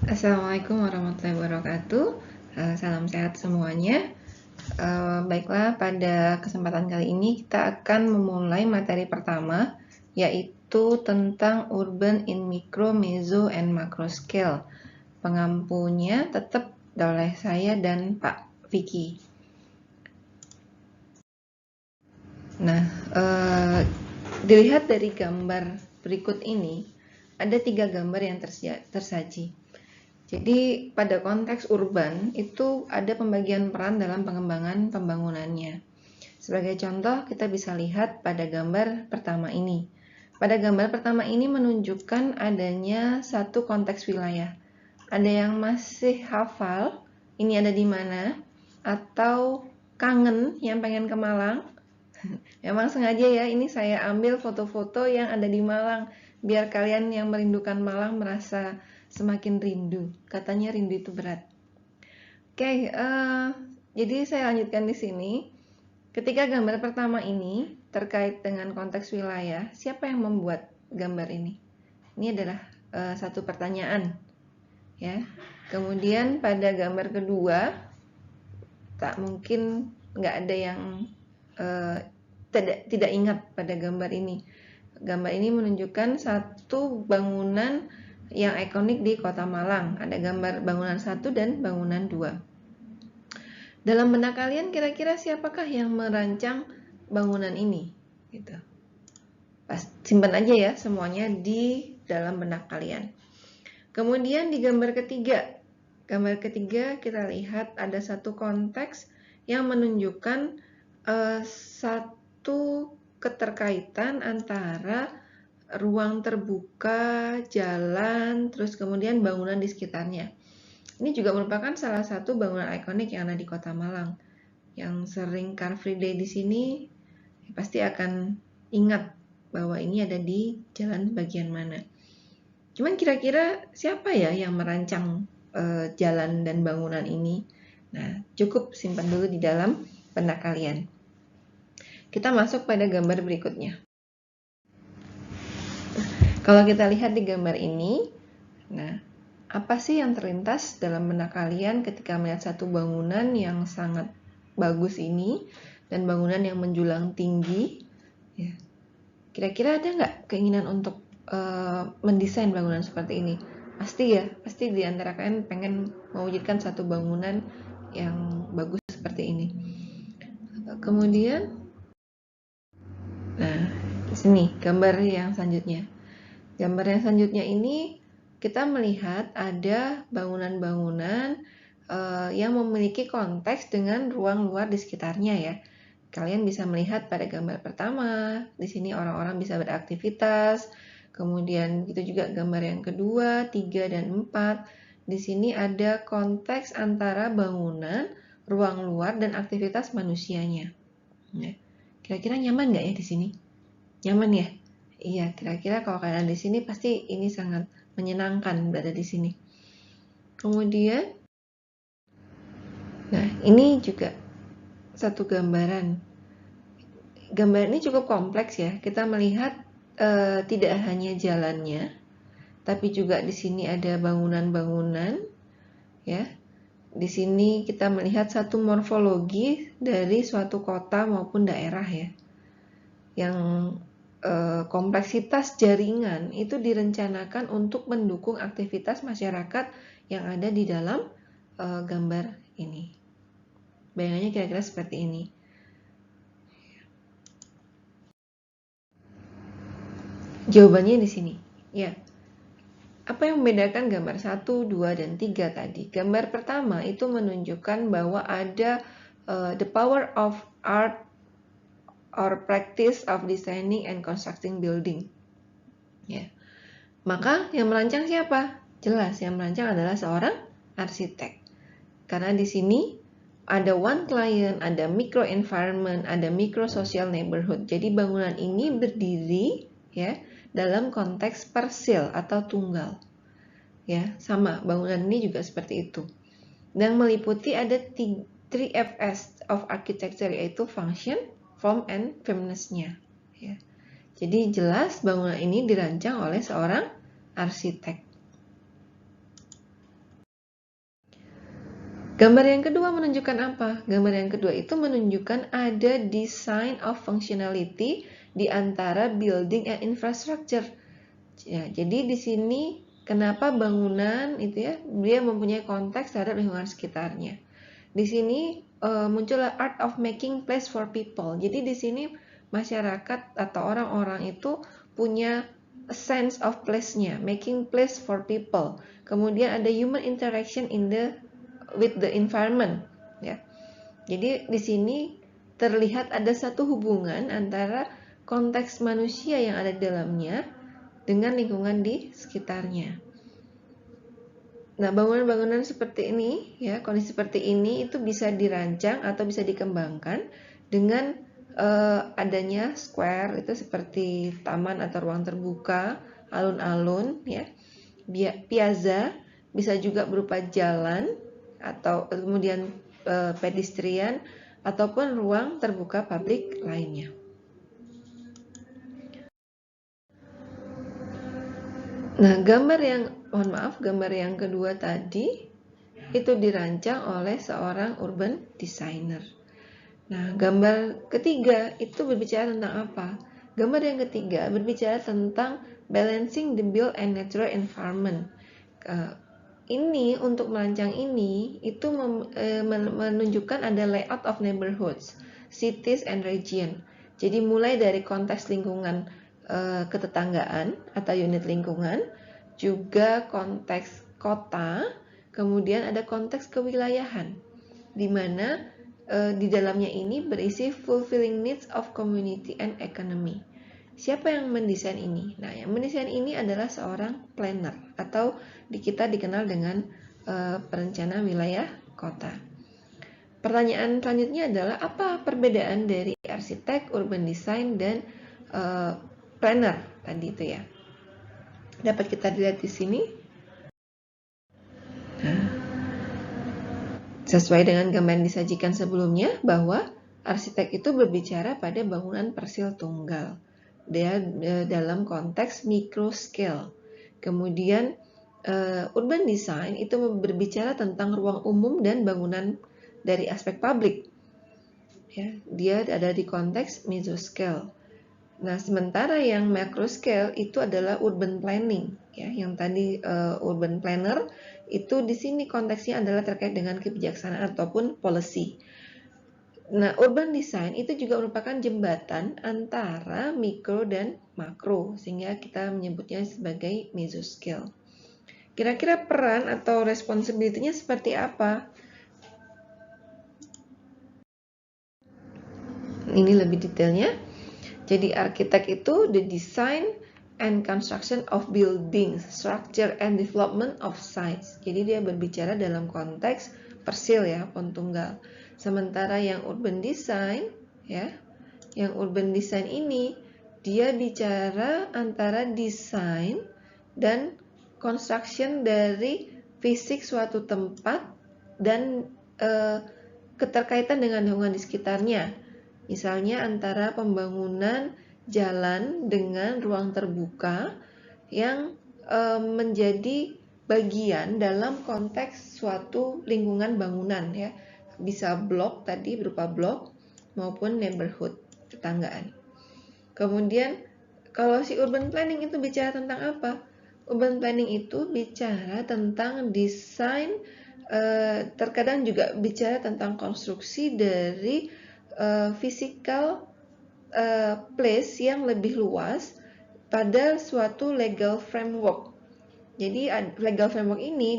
Assalamualaikum warahmatullahi wabarakatuh. Salam sehat semuanya. Baiklah, pada kesempatan kali ini kita akan memulai materi pertama, yaitu tentang urban in micro, meso, and macro scale. Pengampunya tetap oleh saya dan Pak Vicky. Nah, dilihat dari gambar berikut ini, ada 3 gambar yang tersaji. Jadi pada konteks urban itu ada pembagian peran dalam pengembangan pembangunannya. Sebagai contoh kita bisa lihat pada gambar pertama ini. Pada gambar pertama ini menunjukkan adanya satu konteks wilayah. Ada yang masih hafal ini ada di mana atau kangen yang pengen ke Malang. Memang sengaja ya ini saya ambil foto-foto yang ada di Malang biar kalian yang merindukan Malang merasa semakin rindu. Katanya rindu itu berat. Oke, jadi saya lanjutkan di sini. Ketika gambar pertama ini terkait dengan konteks wilayah, siapa yang membuat gambar ini? Ini adalah satu pertanyaan, ya. Kemudian pada gambar kedua, tak mungkin nggak ada yang tidak ingat pada gambar ini. Gambar ini menunjukkan satu bangunan yang ikonik di Kota Malang. Ada gambar bangunan 1 dan bangunan 2. Dalam benak kalian kira-kira siapakah yang merancang bangunan ini? Gitu. Simpan aja ya semuanya di dalam benak kalian. Kemudian di gambar ketiga kita lihat ada satu konteks yang menunjukkan satu keterkaitan antara ruang terbuka, jalan, terus kemudian bangunan di sekitarnya. Ini juga merupakan salah satu bangunan ikonik yang ada di Kota Malang. Yang sering Car Free Day di sini pasti akan ingat bahwa ini ada di jalan bagian mana. Cuman kira-kira siapa ya yang merancang jalan dan bangunan ini? Nah, cukup simpan dulu di dalam benak kalian. Kita masuk pada gambar berikutnya. Kalau kita lihat di gambar ini, nah, apa sih yang terlintas dalam benak kalian ketika melihat satu bangunan yang sangat bagus ini dan bangunan yang menjulang tinggi? Ya. Kira-kira ada nggak keinginan untuk mendesain bangunan seperti ini? Pasti ya, pasti di antara kalian pengen mewujudkan satu bangunan yang bagus seperti ini. Kemudian, nah, di sini gambar yang selanjutnya. Gambar yang selanjutnya ini kita melihat ada bangunan-bangunan yang memiliki konteks dengan ruang luar di sekitarnya ya. Kalian bisa melihat pada gambar pertama, di sini orang-orang bisa beraktivitas. Kemudian itu juga gambar yang kedua, 3 dan 4. Di sini ada konteks antara bangunan, ruang luar dan aktivitas manusianya. Nah, kira-kira nyaman nggak ya di sini? Nyaman ya? Iya, kira-kira kalau kalian di sini pasti ini sangat menyenangkan berada di sini. Kemudian, nah ini juga satu gambaran. Gambar ini cukup kompleks ya. Kita melihat tidak hanya jalannya, tapi juga di sini ada bangunan-bangunan, ya. Di sini kita melihat satu morfologi dari suatu kota maupun daerah ya, yang kompleksitas jaringan itu direncanakan untuk mendukung aktivitas masyarakat yang ada di dalam gambar ini. Bayangannya kira-kira seperti ini. Jawabannya di sini. Ya. Apa yang membedakan gambar 1, 2, dan 3 tadi? Gambar pertama itu menunjukkan bahwa ada the power of art or practice of designing and constructing building. Ya. Maka yang merancang siapa? Jelas yang merancang adalah seorang arsitek. Karena di sini ada one client, ada micro environment, ada micro social neighborhood. Jadi bangunan ini berdiri ya dalam konteks parsial atau tunggal. Ya, sama bangunan ini juga seperti itu. Dan meliputi ada 3Fs of architecture yaitu function, form, and firmness-nya. Ya. Jadi jelas bangunan ini dirancang oleh seorang arsitek. Gambar yang kedua menunjukkan apa? Gambar yang kedua itu menunjukkan ada design of functionality di antara building and infrastructure. Ya, jadi di sini kenapa bangunan itu ya dia mempunyai konteks terhadap lingkungan sekitarnya. Di sini muncullah art of making place for people. Jadi di sini masyarakat atau orang-orang itu punya a sense of place-nya, making place for people. Kemudian ada human interaction with the environment, ya. Jadi di sini terlihat ada satu hubungan antara konteks manusia yang ada di dalamnya dengan lingkungan di sekitarnya. Nah, bangunan-bangunan seperti ini, ya, kondisi seperti ini itu bisa dirancang atau bisa dikembangkan dengan adanya square itu seperti taman atau ruang terbuka, alun-alun, ya, piazza, bisa juga berupa jalan atau kemudian pedestrian ataupun ruang terbuka publik lainnya. Nah, gambar yang kedua tadi itu dirancang oleh seorang urban designer. Nah, gambar ketiga itu berbicara tentang apa? Gambar yang ketiga berbicara tentang balancing the built and natural environment. Ini untuk merancang ini itu menunjukkan ada layout of neighborhoods, cities and region. Jadi mulai dari konteks lingkungan ketetanggaan atau unit lingkungan, juga konteks kota, kemudian ada konteks kewilayahan, di mana di dalamnya ini berisi fulfilling needs of community and economy. Siapa yang mendesain ini? Nah, yang mendesain ini adalah seorang planner atau kita dikenal dengan perencana wilayah kota. Pertanyaan selanjutnya adalah apa perbedaan dari arsitek, urban design, dan planner tadi itu ya? Dapat kita lihat di sini. Nah, sesuai dengan gambar yang disajikan sebelumnya bahwa arsitek itu berbicara pada bangunan persil tunggal. Dia dalam konteks micro scale. Kemudian urban design itu berbicara tentang ruang umum dan bangunan dari aspek publik. Ya, dia ada di konteks mesoscale. Nah, sementara yang macro scale itu adalah urban planning, ya. Yang tadi urban planner itu di sini konteksnya adalah terkait dengan kebijaksanaan ataupun policy. Nah, urban design itu juga merupakan jembatan antara mikro dan makro, sehingga kita menyebutnya sebagai mesoscale. Kira-kira peran atau responsibility-nya seperti apa? Ini lebih detailnya. Jadi arsitek itu the design and construction of buildings, structure and development of sites. Jadi dia berbicara dalam konteks persil ya, pohon tunggal. Sementara yang urban design ya, yang urban design ini dia bicara antara desain dan construction dari fisik suatu tempat dan keterkaitan dengan lingkungan di sekitarnya. Misalnya antara pembangunan jalan dengan ruang terbuka yang menjadi bagian dalam konteks suatu lingkungan bangunan ya. Bisa blok tadi berupa blok maupun neighborhood, tetanggaan. Kemudian kalau si urban planning itu bicara tentang apa? Urban planning itu bicara tentang desain, terkadang juga bicara tentang konstruksi dari physical place yang lebih luas pada suatu legal framework. Jadi legal framework ini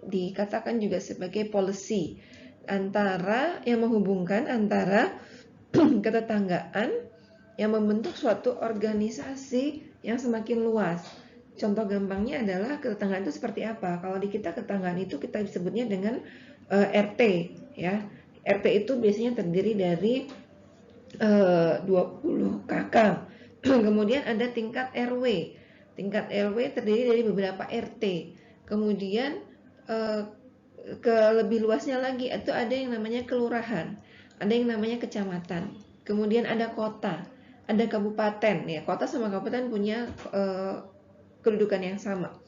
dikatakan juga sebagai policy antara yang menghubungkan antara ketetanggaan yang membentuk suatu organisasi yang semakin luas. Contoh gampangnya adalah ketetanggaan itu seperti apa? Kalau di kita ketetanggaan itu kita sebutnya dengan RT ya. RT itu biasanya terdiri dari 20 kakak. Kemudian ada tingkat RW. Tingkat RW terdiri dari beberapa RT. Kemudian ke lebih luasnya lagi itu ada yang namanya kelurahan, ada yang namanya kecamatan. Kemudian ada kota, ada kabupaten. Ya, kota sama kabupaten punya kedudukan yang sama.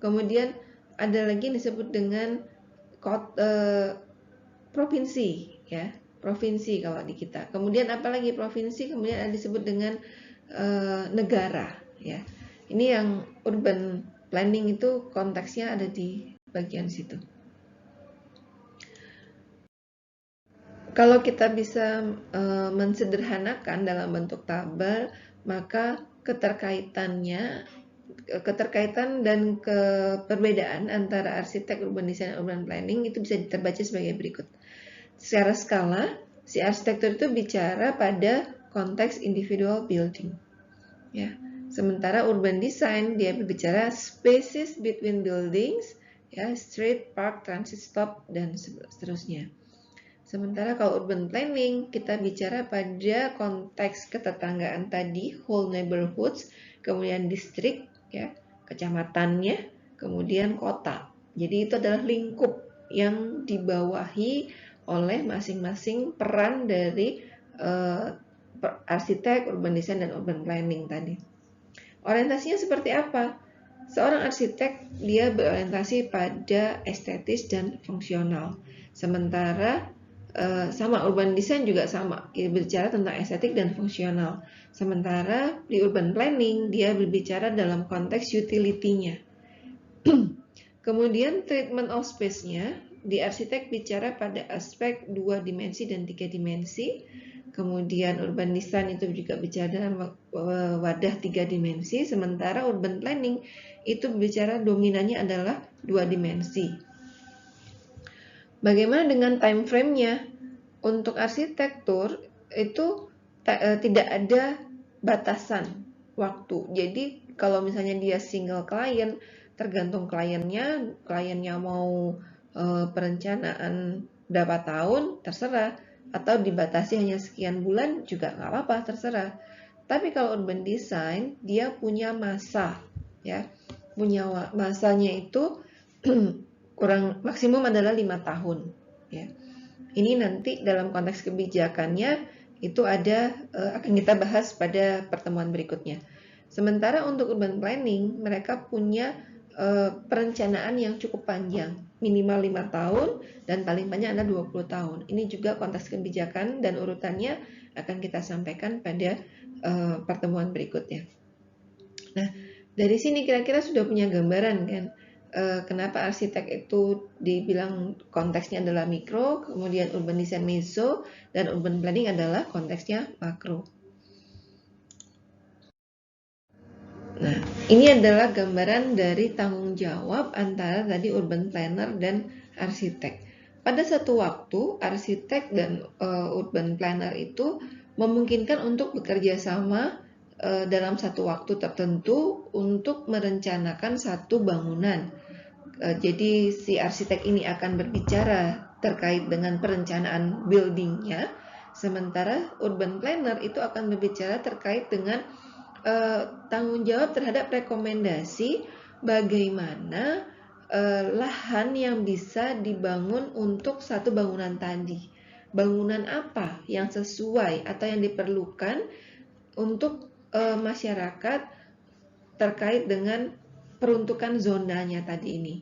Kemudian ada lagi yang disebut dengan provinsi ya, provinsi kalau di kita. Kemudian apalagi provinsi, kemudian ada disebut dengan negara ya. Ini yang urban planning itu konteksnya ada di bagian situ. Kalau kita bisa mensederhanakan dalam bentuk tabel, maka keterkaitan dan perbedaan antara arsitek, urban design, dan urban planning itu bisa terbaca sebagai berikut. Secara skala, si arsitektur itu bicara pada konteks individual building. Ya. Sementara urban design dia berbicara spaces between buildings, ya, street, park, transit stop, dan seterusnya. Sementara kalau urban planning, kita bicara pada konteks ketetanggaan tadi, whole neighborhoods, kemudian distrik, ya, kecamatannya, kemudian kota. Jadi itu adalah lingkup yang dibawahi oleh masing-masing peran dari arsitek, urban design, dan urban planning tadi. Orientasinya seperti apa? Seorang arsitek, dia berorientasi pada estetis dan fungsional. Sementara sama urban design juga sama, berbicara tentang estetik dan fungsional. Sementara di urban planning dia berbicara dalam konteks utility-nya. Kemudian treatment of space-nya, di arsitek bicara pada aspek 2 dimensi dan 3 dimensi. Kemudian urban design itu juga bicara dalam wadah 3 dimensi, sementara urban planning itu bicara dominannya adalah 2 dimensi. Bagaimana dengan time frame-nya? Untuk arsitektur itu tidak ada batasan waktu. Jadi kalau misalnya dia single client, tergantung kliennya mau perencanaan berapa tahun, terserah. Atau dibatasi hanya sekian bulan juga nggak apa-apa, terserah. Tapi kalau urban design, dia punya masa, ya, punya masanya itu kurang maksimum adalah 5 tahun, ya. Ini nanti dalam konteks kebijakannya itu ada akan kita bahas pada pertemuan berikutnya. Sementara untuk urban planning, mereka punya perencanaan yang cukup panjang, minimal 5 tahun dan paling banyak ada 20 tahun. Ini juga konteks kebijakan dan urutannya akan kita sampaikan pada pertemuan berikutnya. Nah, dari sini kira-kira sudah punya gambaran kan? Kenapa arsitek itu dibilang konteksnya adalah mikro, kemudian urban design meso, dan urban planning adalah konteksnya makro. Nah, ini adalah gambaran dari tanggung jawab antara tadi urban planner dan arsitek. Pada satu waktu, arsitek dan urban planner itu memungkinkan untuk bekerja sama dalam satu waktu tertentu untuk merencanakan satu bangunan. Jadi si arsitek ini akan berbicara terkait dengan perencanaan buildingnya, sementara urban planner itu akan berbicara terkait dengan tanggung jawab terhadap rekomendasi bagaimana lahan yang bisa dibangun untuk satu bangunan tadi. Bangunan apa yang sesuai atau yang diperlukan untuk masyarakat terkait dengan peruntukan zonanya tadi ini.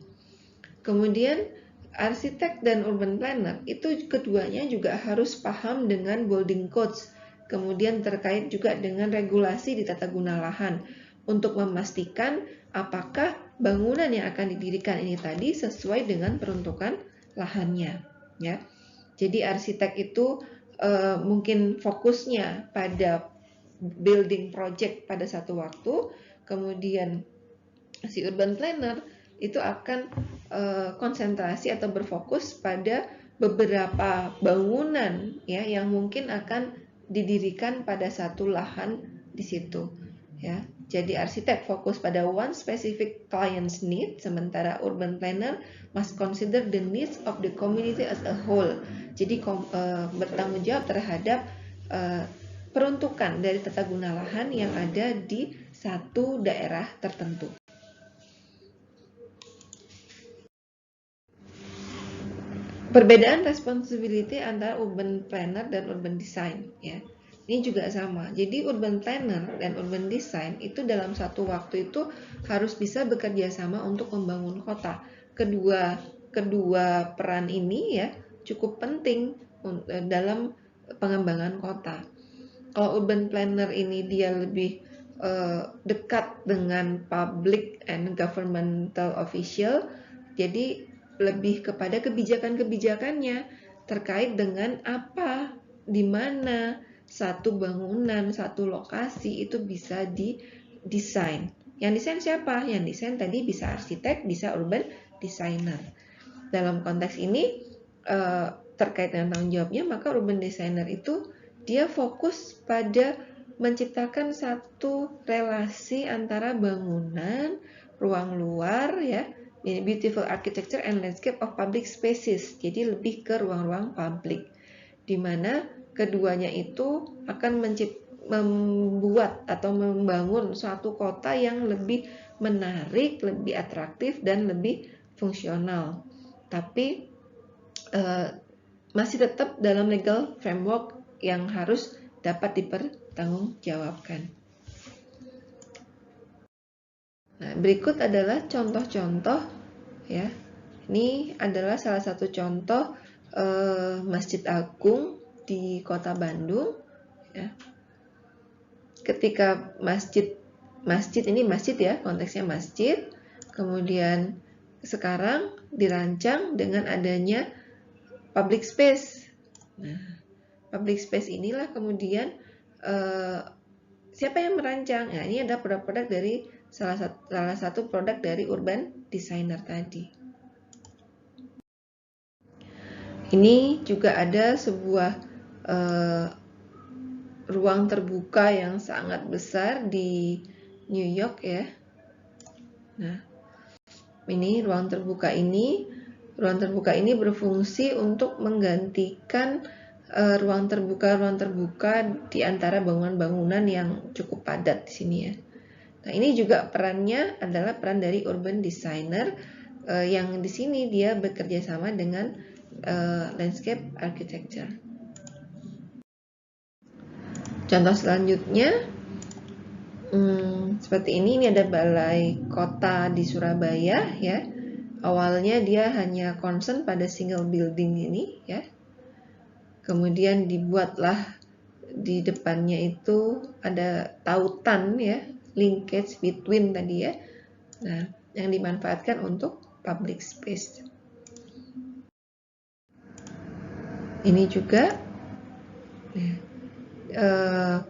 Kemudian arsitek dan urban planner itu keduanya juga harus paham dengan building codes, kemudian terkait juga dengan regulasi di tata guna lahan untuk memastikan apakah bangunan yang akan didirikan ini tadi sesuai dengan peruntukan lahannya, ya. Jadi arsitek itu mungkin fokusnya pada building project pada satu waktu, kemudian si urban planner itu akan konsentrasi atau berfokus pada beberapa bangunan ya yang mungkin akan didirikan pada satu lahan di situ ya. Jadi arsitek fokus pada one specific client's need, sementara urban planner must consider the needs of the community as a whole. Jadi bertanggung jawab terhadap peruntukan dari tata guna lahan yang ada di satu daerah tertentu. Perbedaan responsibility antara urban planner dan urban design ya. Ini juga sama. Jadi urban planner dan urban design itu dalam satu waktu itu harus bisa bekerja sama untuk membangun kota. Kedua peran ini ya cukup penting dalam pengembangan kota. Kalau urban planner ini dia lebih dekat dengan public and governmental official, jadi lebih kepada kebijakan-kebijakannya terkait dengan apa, di mana satu bangunan, satu lokasi itu bisa didesain. Yang desain siapa? Yang desain tadi bisa arsitek, bisa urban designer. Dalam konteks ini terkait dengan tanggung jawabnya, maka urban designer itu dia fokus pada menciptakan satu relasi antara bangunan, ruang luar, ya, beautiful architecture and landscape of public spaces. Jadi lebih ke ruang-ruang publik, di mana keduanya itu akan membuat atau membangun suatu kota yang lebih menarik, lebih atraktif, dan lebih fungsional. Tapi masih tetap dalam legal framework yang harus dapat dipertanggungjawabkan. Nah, berikut adalah contoh-contoh, ya. Ini adalah salah satu contoh Masjid Agung di Kota Bandung, ya. Ketika masjid ini masjid, ya, konteksnya masjid, kemudian sekarang dirancang dengan adanya public space. Nah, public space inilah kemudian siapa yang merancang? Nah, ini ada produk-produk dari salah satu produk dari urban designer tadi. Ini juga ada sebuah ruang terbuka yang sangat besar di New York, ya. Nah, ini ruang terbuka ini berfungsi untuk menggantikan ruang terbuka di antara bangunan-bangunan yang cukup padat di sini, ya. Nah, ini juga perannya adalah peran dari urban designer yang di sini dia bekerja sama dengan landscape architecture. Contoh selanjutnya seperti ini ada balai kota di Surabaya, ya. Awalnya dia hanya concern pada single building ini, ya. Kemudian dibuatlah di depannya itu ada tautan, ya, linkage between tadi, ya. Nah, yang dimanfaatkan untuk public space. Ini juga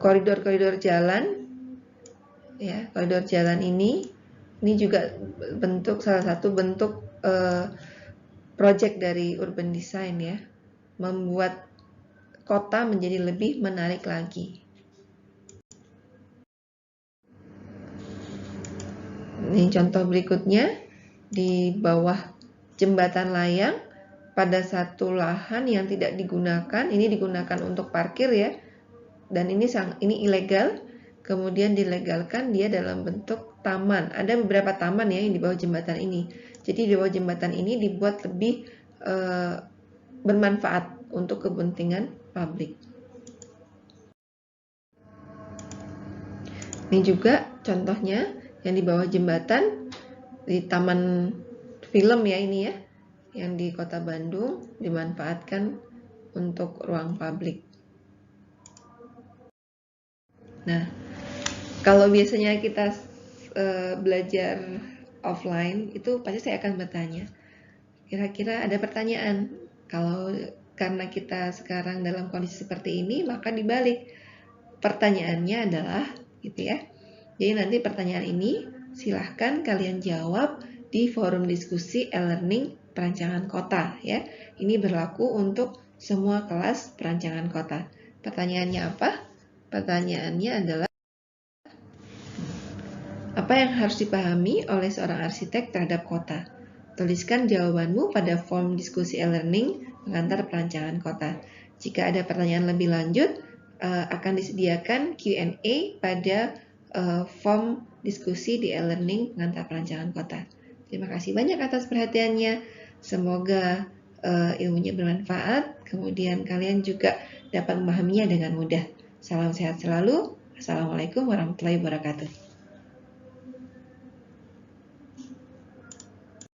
koridor-koridor jalan, ya. Koridor jalan ini juga salah satu bentuk project dari urban design, ya, membuat kota menjadi lebih menarik lagi. Ini contoh berikutnya, di bawah jembatan layang pada satu lahan yang tidak digunakan, ini digunakan untuk parkir, ya, dan ini ilegal, kemudian dilegalkan dia dalam bentuk taman. Ada beberapa taman, ya, yang di bawah jembatan ini. Jadi di bawah jembatan ini dibuat lebih bermanfaat untuk kepentingan publik. Ini juga contohnya yang di bawah jembatan di taman film, ya, ini, ya, yang di Kota Bandung dimanfaatkan untuk ruang publik. Nah, kalau biasanya kita belajar offline itu pasti saya akan bertanya, kira-kira ada pertanyaan. Kalau karena kita sekarang dalam kondisi seperti ini, maka dibalik pertanyaannya adalah, gitu, ya. Jadi nanti pertanyaan ini silahkan kalian jawab di forum diskusi e-learning perancangan kota, ya. Ini berlaku untuk semua kelas perancangan kota. Pertanyaannya apa? Pertanyaannya adalah, apa yang harus dipahami oleh seorang arsitek terhadap kota? Tuliskan jawabanmu pada form diskusi e-learning pengantar perancangan kota. Jika ada pertanyaan lebih lanjut, akan disediakan Q&A pada form diskusi di e-learning pengantar perancangan kota. Terima kasih banyak atas perhatiannya. Semoga ilmunya bermanfaat, kemudian kalian juga dapat memahaminya dengan mudah. Salam sehat selalu. Assalamualaikum warahmatullahi wabarakatuh.